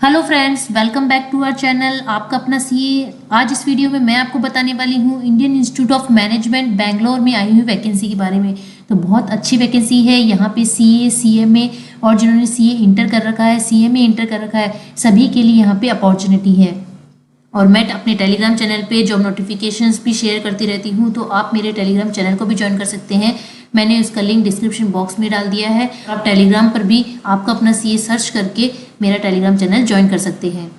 Hello friends, welcome back to our channel. आपका अपना CA. आज इस वीडियो में मैं आपको बताने वाली हूँ Indian institute of management Bangalore में आई हुई वैकेंसी के बारे में। तो बहुत अच्छी वैकेंसी है। यहाँ पे सीए, सीएमए और जिन्होंने सीए इंटर कर रखा है, सीएमए इंटर कर रखा है, सभी के लिए यहाँ पे अपॉर्चुनिटी है। और मैं अपने टेलीग्राम चैनल पे जॉब नोटिफिकेशंस भी शेयर करती रहती हूँ, तो आप मेरे टेलीग्राम चैनल को भी ज्वाइन कर सकते हैं। मैंने उसका लिंक डिस्क्रिप्शन बॉक्स में डाल दिया है। आप टेलीग्राम पर भी आपका अपना सीए सर्च करके मेरा टेलीग्राम चैनल ज्वाइन कर सकते हैं।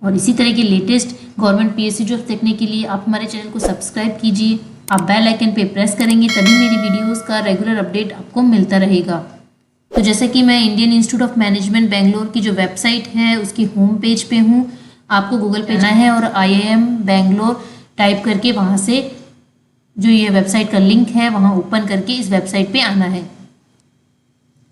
और इसी तरह के लेटेस्ट गवर्नमेंट पीएससी जॉब देखने के लिए आप हमारे चैनल को सब्सक्राइब कीजिए। आप बेल आइकन पे प्रेस करेंगे तभी मेरी वीडियोस का रेगुलर अपडेट आपको मिलता रहेगा। तो जैसे कि मैं Indian institute of management Bangalore की जो वेबसाइट है उसकी होम पेज पे हूँ। आपको गूगल पे जाना है और IIM बेंगलोर टाइप करके वहाँ से जो ये वेबसाइट का लिंक है वहाँ ओपन करके इस वेबसाइट पे आना है।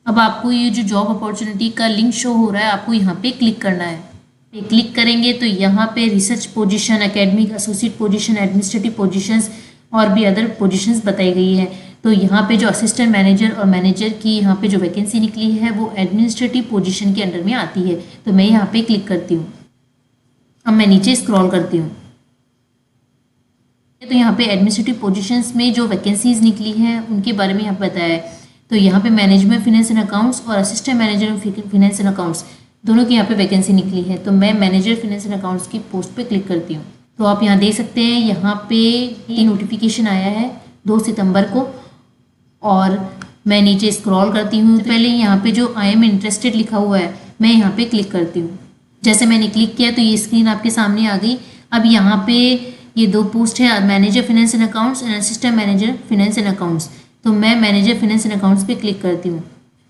अब आपको ये जो जॉब अपॉर्चुनिटी का लिंक शो हो रहा है, आपको यहाँ पे क्लिक करना है। क्लिक करेंगे तो यहाँ पे research position, academic associate position, administrative positions और भी अदर पोजीशंस बताई गई है। तो यहाँ पे जो असिस्टेंट मैनेजर और मैनेजर की यहाँ पे जो वैकेंसी निकली है वो एडमिनिस्ट्रेटिव पोजीशन के अंडर में आती है। तो मैं यहाँ पे क्लिक करती हूँ। अब मैं नीचे स्क्रॉल करती हूँ तो यहाँ पे एडमिनिस्ट्रेटिव पोजीशंस में जो वैकेंसीज निकली हैं उनके बारे में यहाँ पे बताया है। तो यहाँ पे मैनेजमेंट फिनेंस एंड अकाउंट्स और assistant manager finance and accounts दोनों की यहाँ पे वैकेंसी निकली है। तो मैं मैनेजर फिनेंस एंड अकाउंट्स की पोस्ट पे क्लिक करती हूँ। तो आप यहाँ देख सकते हैं यहाँ पे ये नोटिफिकेशन आया है 2 सितंबर को। और मैं नीचे स्क्रॉल करती हूँ तो पहले यहाँ पे जो आई एम इंटरेस्टेड लिखा हुआ है मैं यहाँ पे क्लिक करती हूँ। जैसे मैंने क्लिक किया तो ये स्क्रीन आपके सामने आ गई। अब यहाँ पे ये 2 पोस्ट है, manager finance and accounts and assistant manager finance and accounts. तो मैं मैनेजर फिनेंस एंड अकाउंट्स पे क्लिक करती हूँ।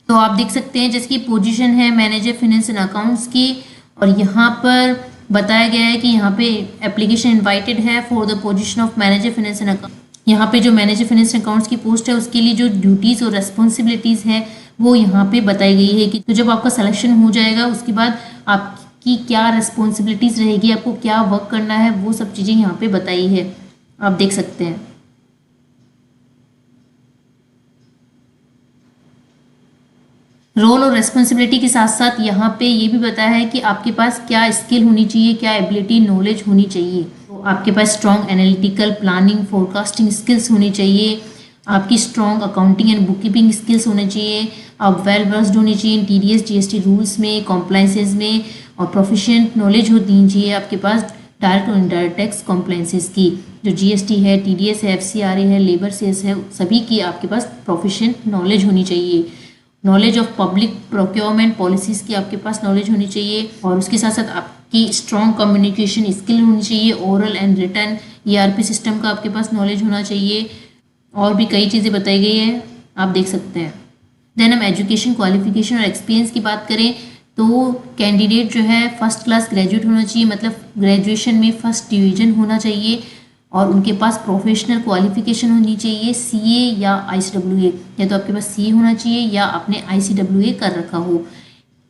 तो आप देख सकते हैं जिसकी पोजीशन है मैनेजर फिनेंस एंड अकाउंट्स की। और यहाँ पर बताया गया है कि यहाँ पे एप्लीकेशन इन्वाइटेड है for the position of manager finance and account. यहाँ पे जो मैनेजर फिनेंस एंड अकाउंट्स की पोस्ट है उसके लिए जो ड्यूटीज़ और रेस्पॉन्सिबिलिटीज़ हैं वो यहाँ पे बताई गई है कि तो जब आपका सिलेक्शन हो जाएगा उसके बाद आपकी क्या रेस्पॉन्सिबिलिटीज़ रहेगी, आपको क्या वर्क करना है, वो सब चीज़ें यहाँ पे बताई है। आप देख सकते हैं। रोल और रेस्पॉन्सिबिलिटी के साथ साथ यहाँ पे ये भी बताया है कि आपके पास क्या स्किल होनी चाहिए, क्या एबिलिटी, नॉलेज होनी चाहिए। तो आपके पास strong analytical, planning, forecasting skills होनी चाहिए। आपकी strong accounting and book keeping skills होने चाहिए। आप वेल वर्स्ड होनी चाहिए TDS GST रूल्स में, कॉम्प्लाइंसेज में। और प्रोफिशिएंट नॉलेज होनी चाहिए आपके पास डायरेक्ट और इनडायरेक्ट टैक्स कॉम्प्लाइंसेज की, जो GST है, TDS है, FCRA है, लेबर सेस है, सभी की आपके पास प्रोफिशिएंट नॉलेज होनी चाहिए। Knowledge of public procurement policies की आपके पास नॉलेज होनी चाहिए। और उसके साथ साथ आपकी स्ट्रॉन्ग कम्युनिकेशन स्किल होनी चाहिए। Oral and written ERP system का आपके पास नॉलेज होना चाहिए। और भी कई चीज़ें बताई गई हैं, आप देख सकते हैं। देन हम एजुकेशन क्वालिफिकेशन और एक्सपीरियंस की बात करें तो कैंडिडेट जो है फर्स्ट क्लास ग्रेजुएट होना चाहिए, मतलब ग्रेजुएशन में फर्स्ट डिवीजन होना चाहिए। और उनके पास प्रोफेशनल क्वालिफिकेशन होनी चाहिए, CA या ICWA, या तो आपके पास CA होना चाहिए या आपने ICWA कर रखा हो।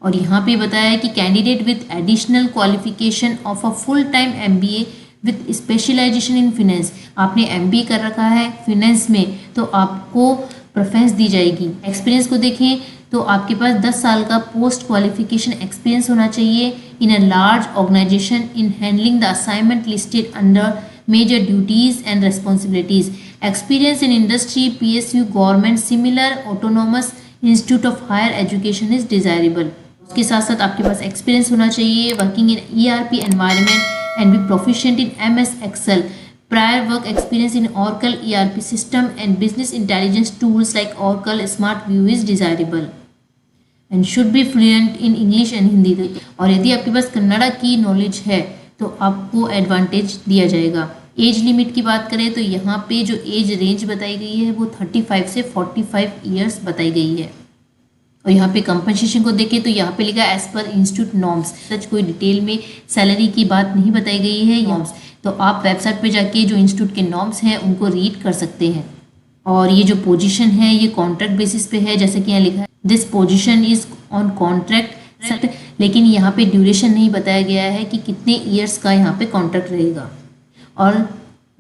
और यहाँ पे बताया है कि candidate with additional qualification of a full time MBA with specialisation in finance, आपने MBA कर रखा है फिनेंस में तो आपको प्रेफरेंस दी जाएगी। एक्सपीरियंस को देखें तो आपके पास 10 साल का पोस्ट क्वालिफिकेशन एक्सपीरियंस होना चाहिए in a large organization in handling the assignment listed under major duties and responsibilities. Experience in industry, PSU, government, similar autonomous institute of higher education is desirable. उसके साथ साथ आपके पास एक्सपीरियंस होना चाहिए working in ERP environment and be proficient in MS Excel. Prior work experience in Oracle ERP system and business intelligence tools like Oracle Smart View is desirable. And should be fluent in English and Hindi. और यदि आपके पास कन्नड़ा की knowledge है तो आपको advantage दिया जाएगा। As limit की बात करें तो यहाँ पे जो एज रेंज बताई गई है वो 35 से 45 ईयर्स बताई गई है। और यहाँ पे कंपनसेशन को देखें तो यहाँ पे लिखा है एज पर इंस्टीट्यूट नॉर्म्स। सच कोई डिटेल में सैलरी की बात नहीं बताई गई है नॉर्म्स, तो आप वेबसाइट पे जाके जो इंस्टीट्यूट के नॉर्म्स हैं उनको रीड कर सकते हैं। और ये जो पोजीशन है ये कॉन्ट्रैक्ट बेसिस पे है, जैसे कि यहाँ लिखा है this position is on contract, लेकिन यहाँ पे ड्यूरेशन नहीं बताया गया है कि कितने ईयर्स का यहाँ पे कॉन्ट्रैक्ट रहेगा। और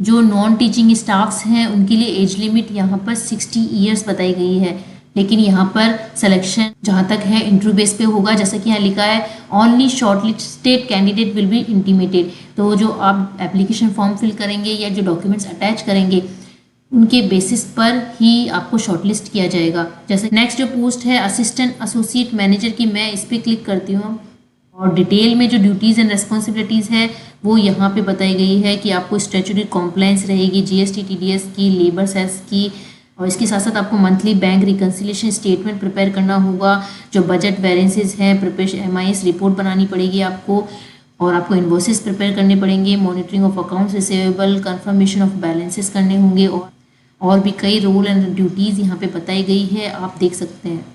जो नॉन टीचिंग स्टाफ्स हैं उनके लिए एज लिमिट यहाँ पर 60 ईयर्स बताई गई है, लेकिन यहाँ पर सिलेक्शन जहाँ तक है इंटरव्यू बेस पे होगा। जैसा कि यहाँ लिखा है only shortlisted candidate will be intimated. तो जो आप एप्लीकेशन फॉर्म फिल करेंगे या जो डॉक्यूमेंट्स अटैच करेंगे उनके बेसिस पर ही आपको शॉर्टलिस्ट किया जाएगा। जैसे नेक्स्ट जो पोस्ट है असिस्टेंट एसोसिएट मैनेजर की, मैं इस पर क्लिक करती हूँ और डिटेल में जो ड्यूटीज़ एंड रेस्पॉन्सिबिलिटीज़ है वो यहाँ पे बताई गई है कि आपको स्टैट्यूटरी कॉम्प्लायंस रहेगी जीएसटी टीडीएस की, लेबर सेस की, और इसके साथ साथ आपको monthly bank reconciliation statement prepare करना होगा। जो बजट वेरिएंसेस हैं प्रिपेयर MIS रिपोर्ट बनानी पड़ेगी आपको, और आपको इन्वॉइसेस प्रिपेयर करने पड़ेंगे, monitoring of accounts receivable, confirmation of balances करने होंगे, और भी कई रोल एंड ड्यूटीज़ यहाँ पे बताई गई है, आप देख सकते हैं।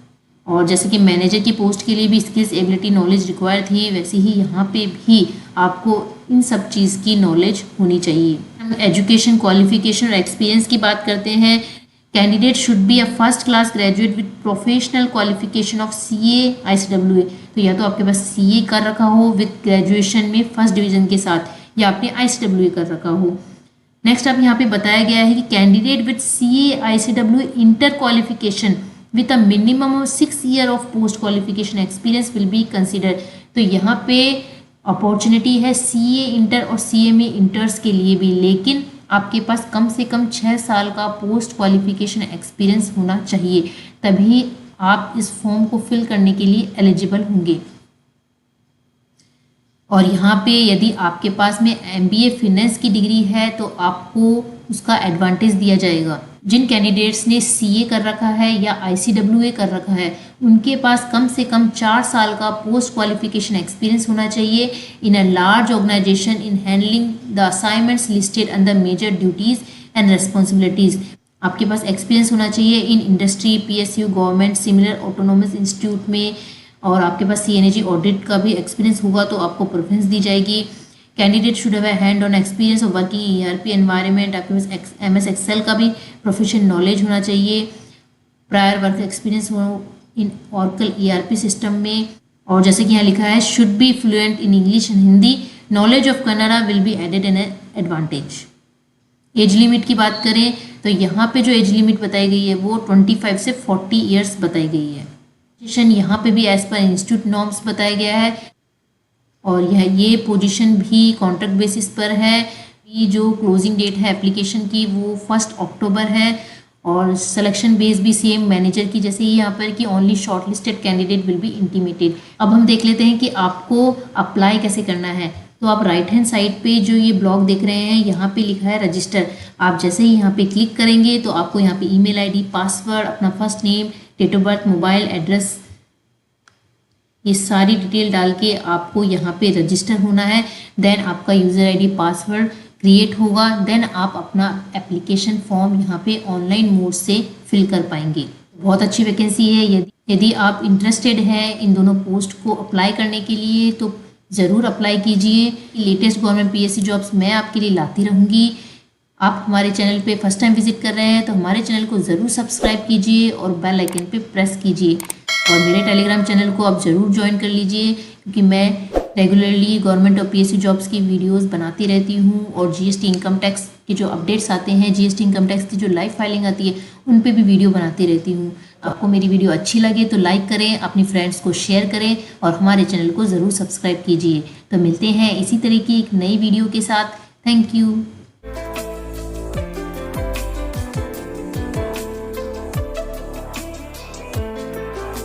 और जैसे कि मैनेजर की पोस्ट के लिए भी स्किल्स एबिलिटी नॉलेज रिक्वायर थी, वैसे ही यहाँ पे भी आपको इन सब चीज़ की नॉलेज होनी चाहिए। हम एजुकेशन क्वालिफिकेशन और एक्सपीरियंस की बात करते हैं। Candidate should be a first class graduate with professional qualification of CA ICWA। तो या तो आपके पास CA कर रखा हो विद ग्रेजुएशन में फर्स्ट डिवीजन के साथ, या आपने ICWA कर रखा हो। नेक्स्ट आप यहाँ पे बताया गया है कि candidate with CA ICWA inter qualification with a minimum of 6 year of post qualification experience will be consider. तो यहाँ पे अपॉर्चुनिटी है CA इंटर और CMA इंटर्स के लिए भी, लेकिन आपके पास कम से कम 6 साल का पोस्ट क्वालिफिकेशन एक्सपीरियंस होना चाहिए, तभी आप इस फॉर्म को फिल करने के लिए एलिजिबल होंगे। और यहाँ पे यदि आपके पास में MBA फिनेंस की डिग्री है तो आपको उसका एडवांटेज दिया जाएगा। जिन कैंडिडेट्स ने CA कर रखा है या ICWA कर रखा है उनके पास कम से कम 4 साल का पोस्ट क्वालिफिकेशन एक्सपीरियंस होना चाहिए in a large organization in handling the assignments listed under major duties and responsibilities. आपके पास एक्सपीरियंस होना चाहिए in industry, PSU, government, similar autonomous institute में, और आपके पास CNAG ऑडिट का भी एक्सपीरियंस होगा तो आपको प्रेफरेंस दी जाएगी। Candidate should have hand on experience of working in ERP environment. आपके पास MS Excel का भी प्रोफेशनल नॉलेज होना चाहिए, प्रायर वर्क एक्सपीरियंस हो इन Oracle ERP सिस्टम में, और जैसे कि यहाँ लिखा है should be fluent in English and Hindi, knowledge of Kannada will be added an advantage. Age limit की बात करें तो यहाँ पे जो एज लिमिट बताई गई है वो 25 से 40 ईयर्स बताई गई है। यहाँ पे भी एज पर इंस्टीट्यूट नॉर्म्स बताया गया है, और ये पोजीशन भी कॉन्ट्रैक्ट बेसिस पर है। ये जो क्लोजिंग डेट है एप्लीकेशन की वो 1 अक्टूबर है, और सिलेक्शन बेस भी सेम मैनेजर की जैसे ही यहाँ पर कि only shortlisted candidate will be intimated. अब हम देख लेते हैं कि आपको अप्लाई कैसे करना है। तो आप राइट हैंड साइड पे जो ये ब्लॉग देख रहे हैं यहाँ पे लिखा है रजिस्टर। आप जैसे ही यहाँ पे क्लिक करेंगे तो आपको यहाँ पे ईमेल ID, पासवर्ड, अपना first name, date of birth, mobile address, ये सारी डिटेल डाल के आपको यहाँ पे रजिस्टर होना है। देन आपका यूज़र ID, पासवर्ड क्रिएट होगा। देन आप अपना एप्लीकेशन फॉर्म यहाँ पे ऑनलाइन मोड से फिल कर पाएंगे। बहुत अच्छी वैकेंसी है। यदि आप इंटरेस्टेड हैं इन दोनों पोस्ट को अप्लाई करने के लिए तो ज़रूर अप्लाई कीजिए। लेटेस्ट गवर्नमेंट PSC जॉब्स मैं आपके लिए लाती रहूँगी। आप हमारे चैनल पे फर्स्ट टाइम विजिट कर रहे हैं तो हमारे चैनल को ज़रूर सब्सक्राइब कीजिए और बेल आइकन पे प्रेस कीजिए, और मेरे टेलीग्राम चैनल को आप ज़रूर ज्वाइन कर लीजिए, क्योंकि मैं रेगुलरली गवर्नमेंट और PSC जॉब्स की वीडियोस बनाती रहती हूँ, और GST इनकम टैक्स के जो अपडेट्स आते हैं, GST इनकम टैक्स की जो लाइव फाइलिंग आती है उन पे भी वीडियो बनाती रहती हूँ। आपको मेरी वीडियो अच्छी लगे तो लाइक करें, अपनी फ्रेंड्स को शेयर करें, और हमारे चैनल को ज़रूर सब्सक्राइब कीजिए। तो मिलते हैं इसी तरह की एक नई वीडियो के साथ। Thank you.